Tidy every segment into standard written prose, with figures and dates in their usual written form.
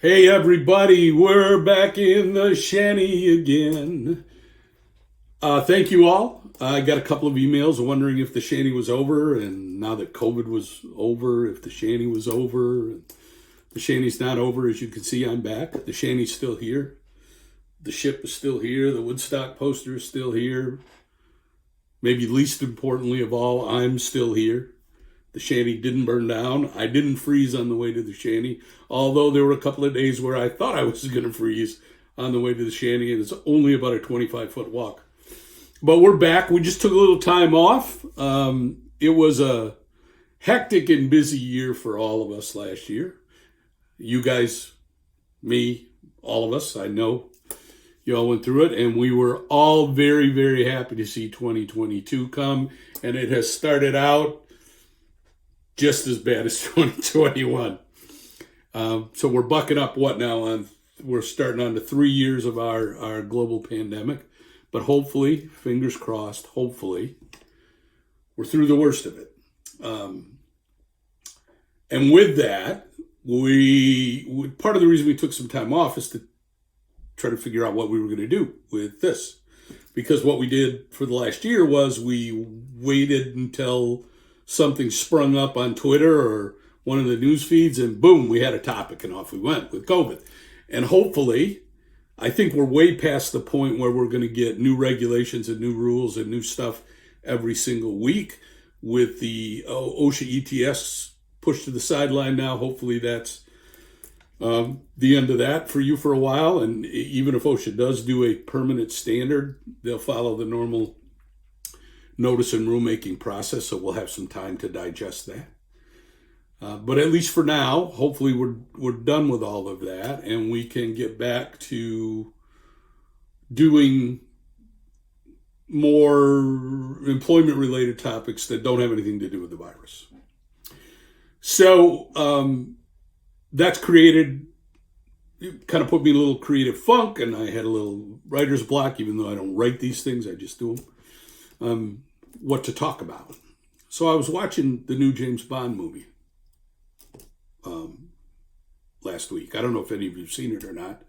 Hey everybody, we're back in the shanty again. Thank you all. I got a couple of emails wondering if the shanty was over, and now that COVID was over, if the shanty was over. The shanty's not over. As you can see, I'm back. The shanty's still here. The ship is still here. The Woodstock poster is still here. Maybe least importantly of all, I'm still here. The shanty didn't burn down. I didn't freeze on the way to the shanty, although there were a couple of days where I thought I was going to freeze on the way to the shanty, and it's only about a 25-foot walk. But we're back. We just took a little time off. It was a hectic and busy year for all of us last year. You guys, me, all of us, I know you all went through it, and we were all very, very happy to see 2022 come, and it has started out just as bad as 2021. So we're bucking up we're starting on to 3 years of our global pandemic, but hopefully, fingers crossed, hopefully, we're through the worst of it. And with that, part of the reason we took some time off is to try to figure out what we were going to do with this. Because what we did for the last year was we waited until something sprung up on Twitter or one of the news feeds, and boom, we had a topic, and off we went with COVID. And hopefully, I think we're way past the point where we're going to get new regulations and new rules and new stuff every single week with the OSHA ETS pushed to the sideline now. Hopefully that's the end of that for you for a while. And even if OSHA does do a permanent standard, they'll follow the normal notice and rulemaking process, so we'll have some time to digest that. But at least for now, hopefully we're done with all of that, and we can get back to doing more employment-related topics that don't have anything to do with the virus. So that's kind of put me in a little creative funk, and I had a little writer's block, even though I don't write these things, I just do them. What to talk about. So I was watching the new James Bond movie last week. I don't know if any of you have seen it or not.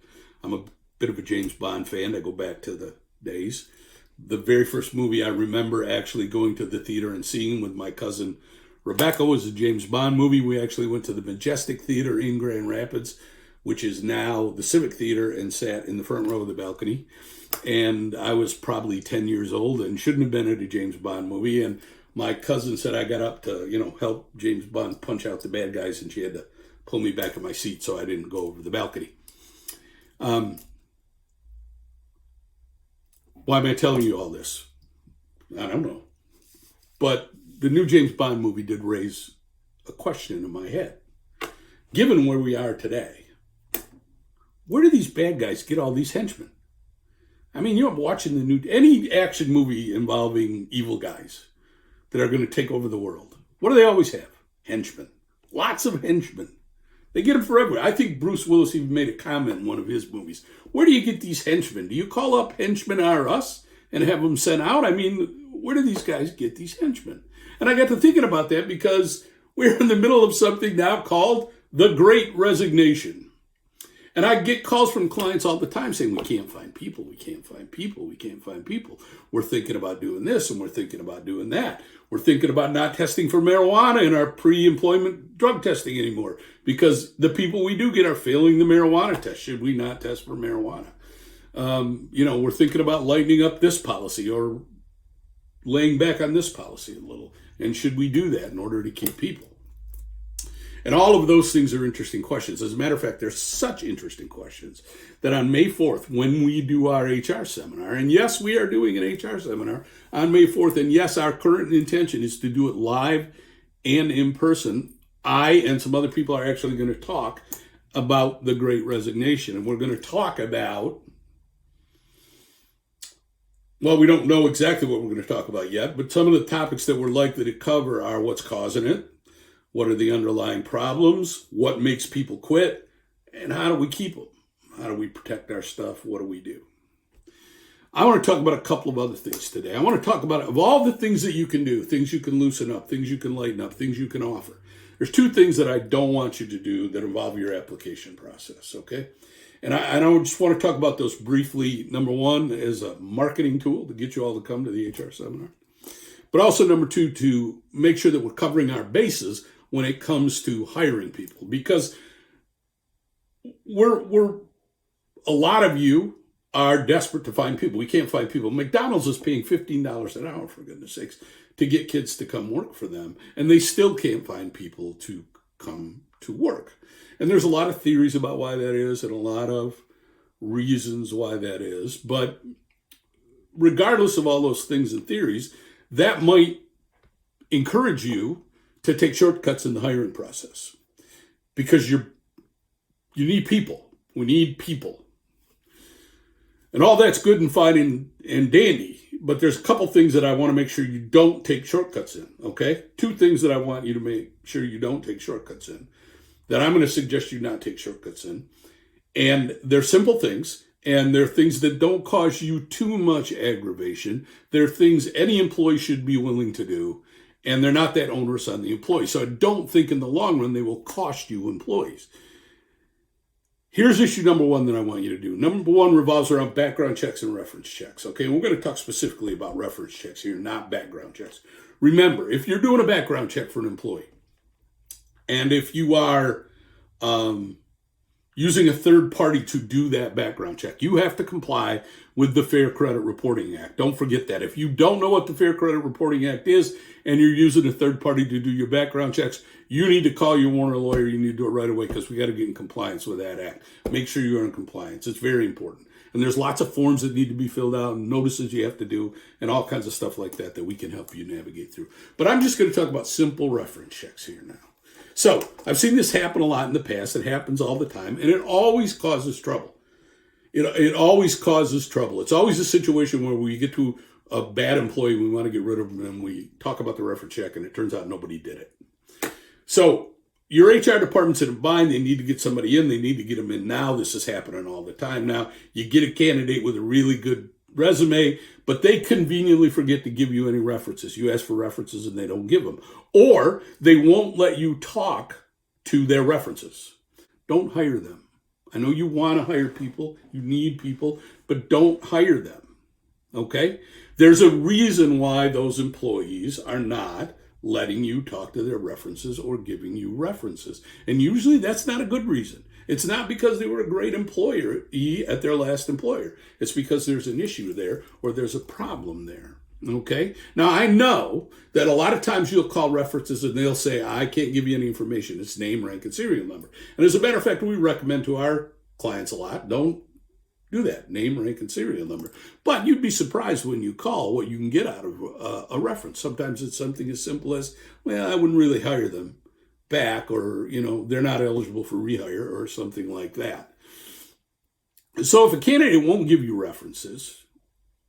I'm a bit of a James Bond fan. I go back to the days. The very first movie I remember actually going to the theater and seeing with my cousin Rebecca was a James Bond movie. We actually went to the Majestic Theater in Grand Rapids, which is now the Civic Theater, and sat in the front row of the balcony. And I was probably 10 years old and shouldn't have been at a James Bond movie. And my cousin said I got up to, help James Bond punch out the bad guys, and she had to pull me back in my seat so I didn't go over the balcony. Why am I telling you all this? I don't know. But the new James Bond movie did raise a question in my head. Given where we are today, where do these bad guys get all these henchmen? I mean, I'm watching any action movie involving evil guys that are going to take over the world. What do they always have? Henchmen. Lots of henchmen. They get them for everywhere. I think Bruce Willis even made a comment in one of his movies. Where do you get these henchmen? Do you call up Henchmen R Us and have them sent out? I mean, where do these guys get these henchmen? And I got to thinking about that because we're in the middle of something now called the Great Resignation. And I get calls from clients all the time saying, we can't find people, we can't find people, we can't find people. We're thinking about doing this and we're thinking about doing that. We're thinking about not testing for marijuana in our pre-employment drug testing anymore because the people we do get are failing the marijuana test. Should we not test for marijuana? We're thinking about lightening up this policy or laying back on this policy a little. And should we do that in order to keep people? And all of those things are interesting questions. As a matter of fact, they're such interesting questions that on May 4th, when we do our HR seminar, and yes, we are doing an HR seminar on May 4th, and yes, our current intention is to do it live and in person. I and some other people are actually going to talk about the Great Resignation, and we're going to talk about, well, we don't know exactly what we're going to talk about yet, but some of the topics that we're likely to cover are what's causing it, what are the underlying problems? What makes people quit? And how do we keep them? How do we protect our stuff? What do we do? I want to talk about a couple of other things today. I want to talk about, of all the things that you can do, things you can loosen up, things you can lighten up, things you can offer. There's two things that I don't want you to do that involve your application process, okay? And I just want to talk about those briefly. Number one is a marketing tool to get you all to come to the HR seminar. But also number two, to make sure that we're covering our bases when it comes to hiring people. Because a lot of you are desperate to find people. We can't find people. McDonald's is paying $15 an hour, for goodness sakes, to get kids to come work for them. And they still can't find people to come to work. And there's a lot of theories about why that is and a lot of reasons why that is. But regardless of all those things and theories, that might encourage you to take shortcuts in the hiring process. Because you need people. We need people. And all that's good and fine and dandy. But there's a couple things that I want to make sure you don't take shortcuts in, okay? Two things that I want you to make sure you don't take shortcuts in, that I'm going to suggest you not take shortcuts in. And they're simple things, and they're things that don't cause you too much aggravation. They're things any employee should be willing to do, and they're not that onerous on the employee. So I don't think in the long run they will cost you employees. Here's issue number one that I want you to do. Number one revolves around background checks and reference checks. Okay, we're going to talk specifically about reference checks here, not background checks. Remember, if you're doing a background check for an employee, and if you are using a third party to do that background check, you have to comply with the Fair Credit Reporting Act. Don't forget that. If you don't know what the Fair Credit Reporting Act is and you're using a third party to do your background checks, you need to call your Warner lawyer. You need to do it right away because we got to get in compliance with that act. Make sure you're in compliance. It's very important. And there's lots of forms that need to be filled out and notices you have to do and all kinds of stuff like that we can help you navigate through. But I'm just going to talk about simple reference checks here now. So I've seen this happen a lot in the past. It happens all the time, and it always causes trouble. It always causes trouble. It's always a situation where we get to a bad employee, we want to get rid of them, and we talk about the reference check, and it turns out nobody did it. So your HR department's in a bind. They need to get somebody in. They need to get them in now. This is happening all the time now. You get a candidate with a really good resume, but they conveniently forget to give you any references. You ask for references and they don't give them. Or they won't let you talk to their references. Don't hire them. I know you want to hire people, you need people, but don't hire them, okay? There's a reason why those employees are not letting you talk to their references or giving you references. And usually that's not a good reason. It's not because they were a great employee at their last employer. It's because there's an issue there or there's a problem there, okay? Now, I know that a lot of times you'll call references and they'll say, I can't give you any information. It's name, rank, and serial number. And as a matter of fact, we recommend to our clients a lot, don't do that, name, rank, and serial number. But you'd be surprised when you call what you can get out of a reference. Sometimes it's something as simple as, well, I wouldn't really hire them back, or, they're not eligible for rehire or something like that. So if a candidate won't give you references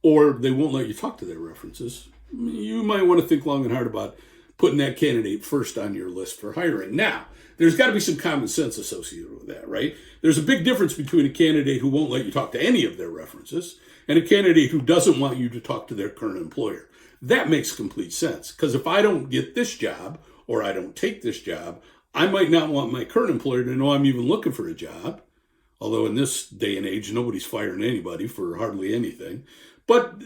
or they won't let you talk to their references, you might want to think long and hard about putting that candidate first on your list for hiring. Now, there's got to be some common sense associated with that, right? There's a big difference between a candidate who won't let you talk to any of their references and a candidate who doesn't want you to talk to their current employer. That makes complete sense, because if I don't get this job or I don't take this job, I might not want my current employer to know I'm even looking for a job. Although in this day and age, nobody's firing anybody for hardly anything. But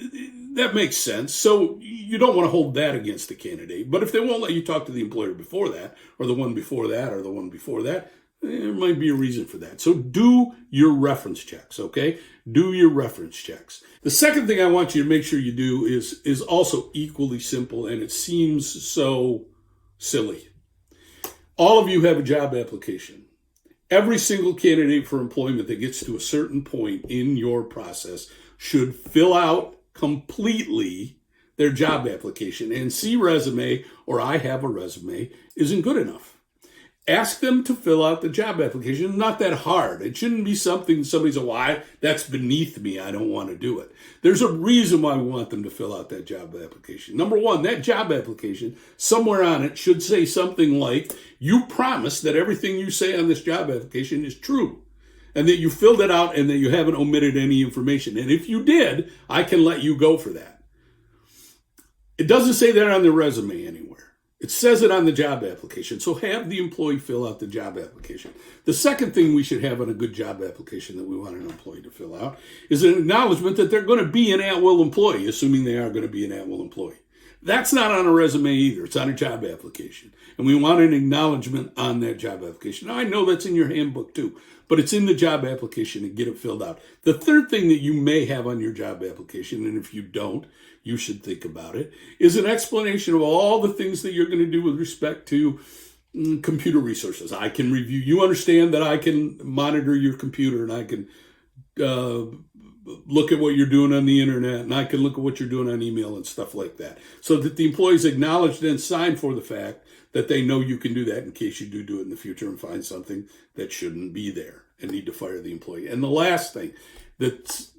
that makes sense. So you don't want to hold that against the candidate. But if they won't let you talk to the employer before that, or the one before that, or the one before that, there might be a reason for that. So do your reference checks, okay? Do your reference checks. The second thing I want you to make sure you do is also equally simple, and it seems so silly. All of you have a job application. Every single candidate for employment that gets to a certain point in your process should fill out completely their job application. And see resume or I have a resume isn't good enough. Ask them to fill out the job application. Not that hard. It shouldn't be something somebody says, why? That's beneath me. I don't want to do it. There's a reason why we want them to fill out that job application. Number one, that job application, somewhere on it should say something like, you promise that everything you say on this job application is true, and that you filled it out and that you haven't omitted any information. And if you did, I can let you go for that. It doesn't say that on the resume anywhere. It says it on the job application. So have the employee fill out the job application. The second thing we should have on a good job application that we want an employee to fill out is an acknowledgement that they're going to be an at-will employee, assuming they are going to be an at-will employee. That's not on a resume either. It's on a job application. And we want an acknowledgement on that job application. Now, I know that's in your handbook too, but it's in the job application and get it filled out. The third thing that you may have on your job application, and if you don't, you should think about it, is an explanation of all the things that you're going to do with respect to computer resources. I can review. You understand that I can monitor your computer and I can look at what you're doing on the internet, and I can look at what you're doing on email and stuff like that, so that the employees acknowledge and sign for the fact that they know you can do that in case you do it in the future and find something that shouldn't be there and need to fire the employee. And the last thing that's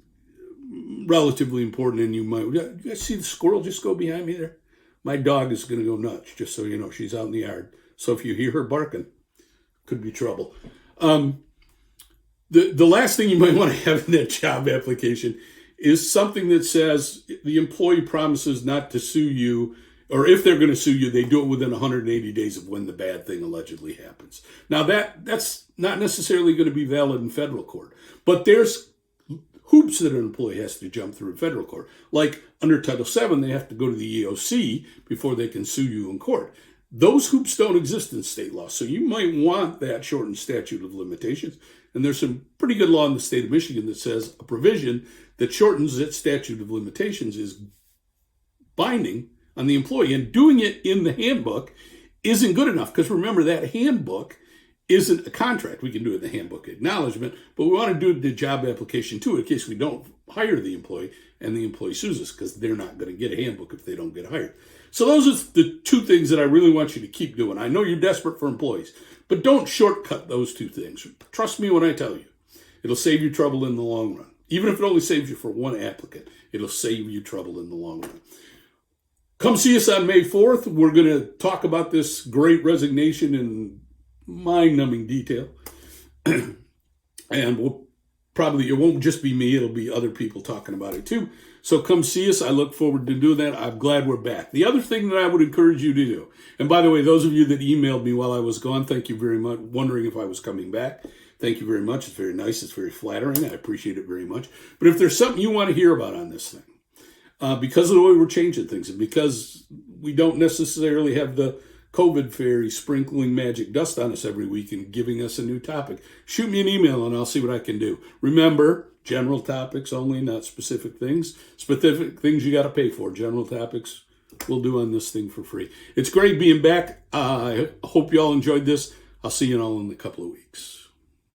relatively important, and you guys see the squirrel just go behind me there? My dog is going to go nuts, just so you know. She's out in the yard. So if you hear her barking, could be trouble. The last thing you might want to have in that job application is something that says the employee promises not to sue you, or if they're going to sue you, they do it within 180 days of when the bad thing allegedly happens. Now, that's not necessarily going to be valid in federal court, but there's hoops that an employee has to jump through in federal court. Like under Title VII, they have to go to the EOC before they can sue you in court. Those hoops don't exist in state law, so you might want that shortened statute of limitations. And there's some pretty good law in the state of Michigan that says a provision that shortens its statute of limitations is binding on the employee. And doing it in the handbook isn't good enough, because remember, that handbook isn't a contract. We can do it in the handbook acknowledgement, but we want to do it in the job application too, in case we don't hire the employee and the employee sues us, because they're not going to get a handbook if they don't get hired. So those are the two things that I really want you to keep doing. I know you're desperate for employees, but don't shortcut those two things. Trust me when I tell you, it'll save you trouble in the long run. Even if it only saves you for one applicant, it'll save you trouble in the long run. Come see us on May 4th. We're going to talk about this great resignation in mind-numbing detail. And it won't just be me, it'll be other people talking about it too. So come see us. I look forward to doing that. I'm glad we're back. The other thing that I would encourage you to do, and by the way, those of you that emailed me while I was gone, thank you very much, wondering if I was coming back. Thank you very much. It's very nice. It's very flattering. I appreciate it very much. But if there's something you want to hear about on this thing, because of the way we're changing things, and because we don't necessarily have the COVID fairy sprinkling magic dust on us every week and giving us a new topic, shoot me an email and I'll see what I can do. Remember, general topics only, not specific things. Specific things you got to pay for. General topics we'll do on this thing for free. It's great being back. I hope you all enjoyed this. I'll see you all in a couple of weeks.